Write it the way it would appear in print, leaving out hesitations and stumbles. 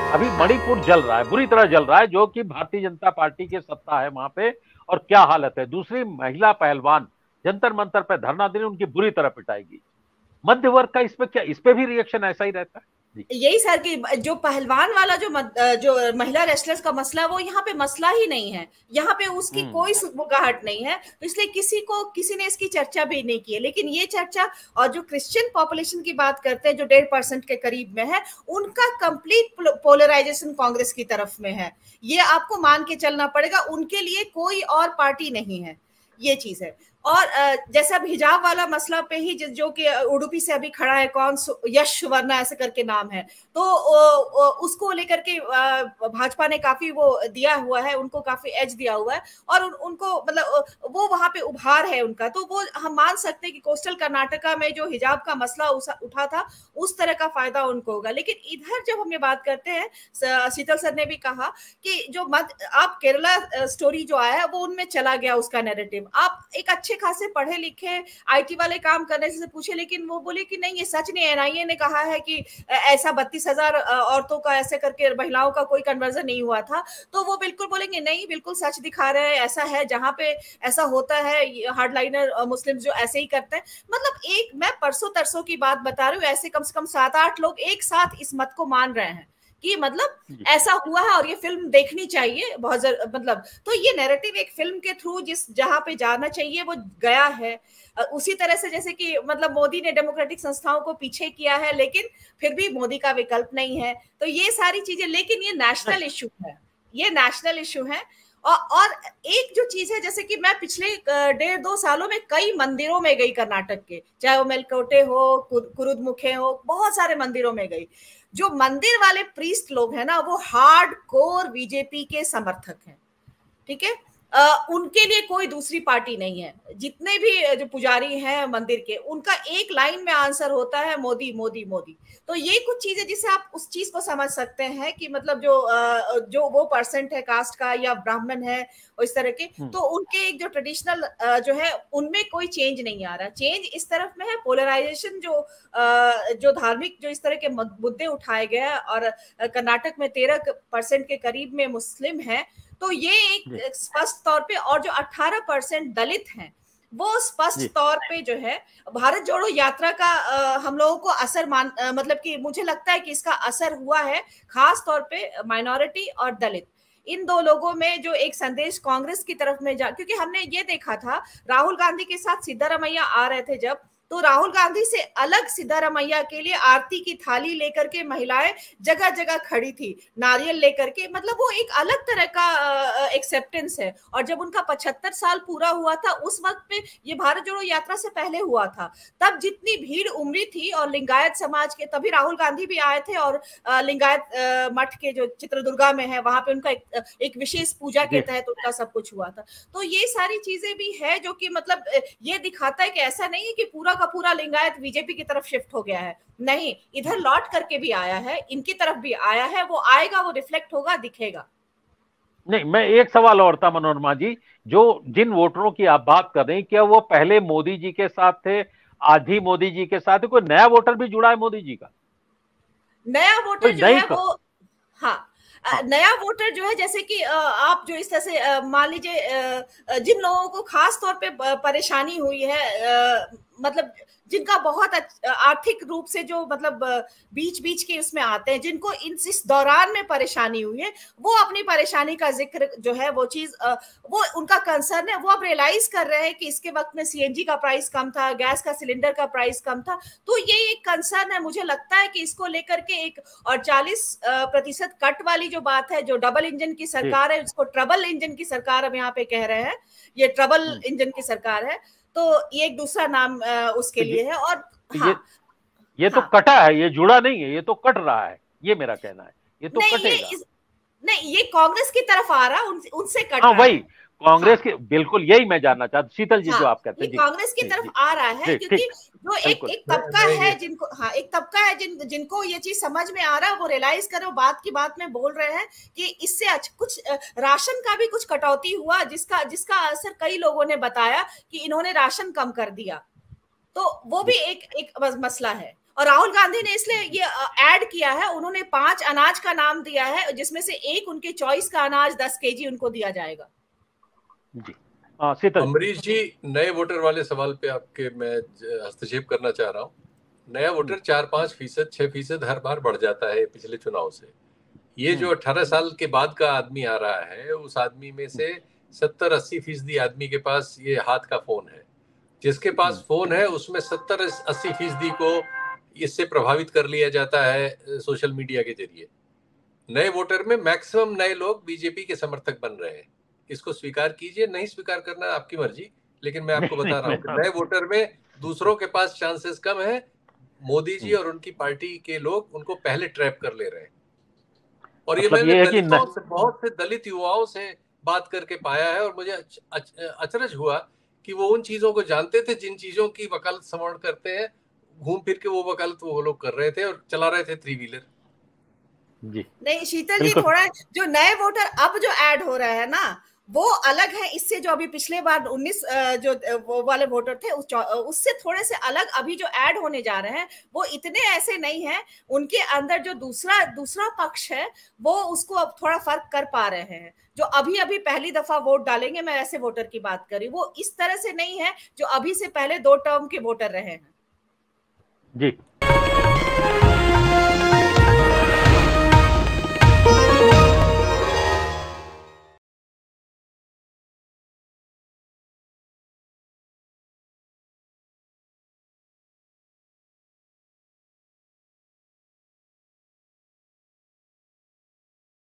अभी मणिपुर जल रहा है, बुरी तरह जल रहा है, जो कि भारतीय जनता पार्टी की सत्ता है वहां पे, और क्या हालत है। दूसरी महिला पहलवान जंतर मंतर पे धरना दे रही, उनकी बुरी तरह पिटाई गई। मध्य वर्ग का इस पे क्या, इस पे भी रिएक्शन ऐसा ही रहता है जी। यही सर कि जो पहलवान वाला जो महिला रेसलर्स का मसला, वो यहाँ पे मसला ही नहीं है, यहाँ पे उसकी कोई सुगबुगाहट नहीं है, तो इसलिए किसी ने इसकी चर्चा भी नहीं की है। लेकिन ये चर्चा, और जो क्रिश्चियन पॉपुलेशन की बात करते हैं जो 1.5% के करीब में है, उनका कंप्लीट पोलराइजेशन कांग्रेस की तरफ में है, ये आपको मान के चलना पड़ेगा। उनके लिए कोई और पार्टी नहीं है, ये चीज है। और जैसे अब हिजाब वाला मसला पे ही, जो कि उडुपी से अभी खड़ा है, कौन यश वर्ना ऐसे करके नाम है, तो उसको लेकर के भाजपा ने काफी वो दिया हुआ है, उनको काफी एज दिया हुआ है, और उनको मतलब वो वहां पे उभार है उनका, तो वो हम मान सकते हैं कि कोस्टल कर्नाटका में जो हिजाब का मसला उठा था, उस तरह का फायदा उनको होगा। लेकिन इधर जब हम ये बात करते हैं, शीतल सर ने भी कहा कि जो आप केरला स्टोरी जो आया है, वो उनमें चला गया उसका नैरेटिव। आप एक अच्छे खासे पढ़े लिखे आईटी वाले काम करने से पूछे, लेकिन वो बोले कि नहीं, ये सच नहीं है, एनआईए ने कहा है कि ऐसा 32,000 औरतों का ऐसे करके महिलाओं का कोई कन्वर्जन नहीं हुआ था, तो वो बिल्कुल बोलेंगे नहीं, बिल्कुल सच दिखा रहे हैं, ऐसा है, जहां पे ऐसा होता है, हार्डलाइनर मुस्लिम जो ऐसे ही करते हैं। मतलब एक, मैं परसों तरसों की बात बता रही हूँ, ऐसे कम से कम 7-8 लोग एक साथ इस मत को मान रहे हैं कि मतलब ऐसा हुआ है और ये फिल्म देखनी चाहिए बहुत मतलब, तो ये नैरेटिव एक फिल्म के थ्रू जहां पे जाना चाहिए वो गया है। उसी तरह से जैसे कि मतलब मोदी ने डेमोक्रेटिक संस्थाओं को पीछे किया है, लेकिन फिर भी मोदी का विकल्प नहीं है, तो ये सारी चीजें, लेकिन ये नेशनल इश्यू है, ये नेशनल इश्यू है। और एक जो चीज है, जैसे कि मैं पिछले 1.5-2 सालों में कई मंदिरों में गई कर्नाटक के, चाहे वो मेलकोटे हो, कुरुदमुखे हो, बहुत सारे मंदिरों में गई। जो मंदिर वाले प्रीस्ट लोग हैं ना, वो हार्ड कोर बीजेपी के समर्थक हैं, ठीक है। उनके लिए कोई दूसरी पार्टी नहीं है। जितने भी जो पुजारी हैं मंदिर के, उनका एक लाइन में आंसर होता है मोदी मोदी मोदी। तो ये कुछ चीजें जिससे आप उस चीज को समझ सकते हैं कि मतलब जो वो परसेंट है कास्ट का या ब्राह्मण है, और इस तरह के, तो उनके एक जो ट्रेडिशनल जो है, उनमें कोई चेंज नहीं आ रहा। चेंज इस तरफ में है, पोलराइजेशन, जो धार्मिक जो इस तरह के मुद्दे उठाए गए हैं, और कर्नाटक में 13% के करीब में मुस्लिम है, तो ये एक स्पष्ट तौर पे, और जो 18% दलित हैं, वो स्पष्ट तौर पे जो है भारत जोड़ो यात्रा का हम लोगों को असर मतलब कि मुझे लगता है कि इसका असर हुआ है, खास तौर पे माइनॉरिटी और दलित, इन दो लोगों में जो एक संदेश कांग्रेस की तरफ में क्योंकि हमने ये देखा था राहुल गांधी के साथ सिद्धारमैया आ रहे थे जब, तो राहुल गांधी से अलग सिद्धारमैया के लिए आरती की थाली लेकर के महिलाएं जगह जगह खड़ी थी, नारियल लेकर के, मतलब वो एक अलग तरह का एक्सेप्टेंस है। और जब उनका 75 साल पूरा हुआ था, उस वक्त पे, ये भारत जोड़ो यात्रा से पहले हुआ था, तब जितनी भीड़ उमड़ी थी, और लिंगायत समाज के, तभी राहुल गांधी भी आए थे, और लिंगायत मठ के जो चित्रदुर्गा में है, वहां पे उनका एक विशेष पूजा के तहत उनका सब कुछ हुआ था। तो ये सारी चीजें भी है जो कि मतलब ये दिखाता है कि ऐसा नहीं है कि पूरा का पूरा लिंगायत बीजेपी की तरफ शिफ्ट हो गया है, नहीं, इधर लौट करके भी आया है, इनकी तरफ भी आया है, वो आएगा, वो रिफ्लेक्ट होगा, दिखेगा। नहीं, मैं एक सवाल और था मनोरमा जी, जो जिन वोटरों की आप बात कर रहे हैं, क्या वो पहले मोदी जी के साथ थे, आज ही मोदी जी के साथ है, कोई नया वोटर भी जुड़ा है मोदी जी का? नया वोटर कोई जो नई है वो, हाँ, नया वोटर जो है, जैसे कि आप जो इस तरह से मान लीजिए, जिन लोगों को खास तौर पे परेशानी हुई है, मतलब जिनका बहुत आर्थिक रूप से जो मतलब बीच बीच के उसमें आते हैं, जिनको इस दौरान में परेशानी हुई है, वो अपनी परेशानी का जिक्र जो है, वो चीज वो उनका कंसर्न है, वो अब रियलाइज कर रहे हैं कि इसके वक्त में सीएनजी का प्राइस कम था, गैस का सिलेंडर का प्राइस कम था, तो ये एक कंसर्न है। मुझे लगता है कि इसको लेकर के एक, और 40% कट वाली जो बात है, जो डबल इंजन की सरकार है, उसको ट्रबल इंजन की सरकार अब यहाँ पे कह रहे हैं, ये ट्रबल इंजन की सरकार है, तो ये एक दूसरा नाम उसके लिए है। और हाँ, ये तो कटा है, ये जुड़ा नहीं है, ये तो कट रहा है, ये मेरा कहना है, ये तो नहीं, कटेगा। नहीं, ये कांग्रेस की तरफ आ रहा, उनसे कट हाँ रहा वही, है। कांग्रेस हाँ, के, बिल्कुल यही मैं जानना चाहता, शीतल जी हाँ, जो आप कहते ये हैं जी। कांग्रेस की जी तरफ जी आ रहा है, जी, क्योंकि ठीक, जो एक बिल्कुल। एक तबका है जिनको, हाँ, एक तबका है जिनको ये चीज समझ में आ रहा है, वो रियलाइज कर रहे हो, बात की बात में बोल रहे हैं कि इससे कुछ राशन का भी कुछ कटौती हुआ, जिसका जिसका असर कई लोगों ने बताया कि इन्होंने राशन कम कर दिया, तो वो भी एक एक मसला है। और राहुल गांधी ने इसलिए ये ऐड किया है, उन्होंने 5 अनाज का नाम दिया है, जिसमें से एक उनके चॉइस का अनाज 10 केजी उनको दिया जाएगा। जी शीतल। अमरीश जी, नए वोटर वाले सवाल पे आपके मैं हस्तक्षेप करना चाह रहा हूँ। नया वोटर 4-5%, 6% हर बार बढ़ जाता है पिछले चुनाव से। ये जो 18 साल के बाद का आदमी आ रहा है, उस आदमी में से 70-80% आदमी के पास ये हाथ का फोन है। जिसके पास फोन है उसमें 70-80% को इससे प्रभावित कर लिया जाता है सोशल मीडिया के जरिए। नए वोटर में मैक्सिमम नए लोग बीजेपी के समर्थक बन रहे हैं। इसको स्वीकार कीजिए, नहीं स्वीकार करना आपकी मर्जी, लेकिन मैं आपको बता रहा हूँ कि नए वोटर में दूसरों के पास चांसेस कम है। मोदी जी और उनकी पार्टी के लोग उनको पहले ट्रैप कर ले रहे हैं। और ये मैंने दलितों से, बहुत से दलित युवाओं से बात करके पाया है, और मुझे अचरज हुआ कि वो उन चीजों को जानते थे जिन चीजों की वकालत सवर्ण करते हैं। घूम फिर के वो वकालत वो लोग कर रहे थे और चला रहे थे 3 व्हीलर। जी नहीं शीतल जी, थोड़ा जो नए वोटर अब जो ऐड हो रहे हैं ना, वो अलग है इससे। जो अभी पिछले बार 19 जो वो वाले वोटर थे उससे थोड़े से अलग अभी जो ऐड होने जा रहे हैं वो इतने ऐसे नहीं हैं। उनके अंदर जो दूसरा पक्ष है वो उसको अब थोड़ा फर्क कर पा रहे हैं। जो अभी अभी पहली दफा वोट डालेंगे, मैं ऐसे वोटर की बात करी, वो इस तरह से नहीं है जो अभी से पहले 2 टर्म के वोटर रहे हैं। जी।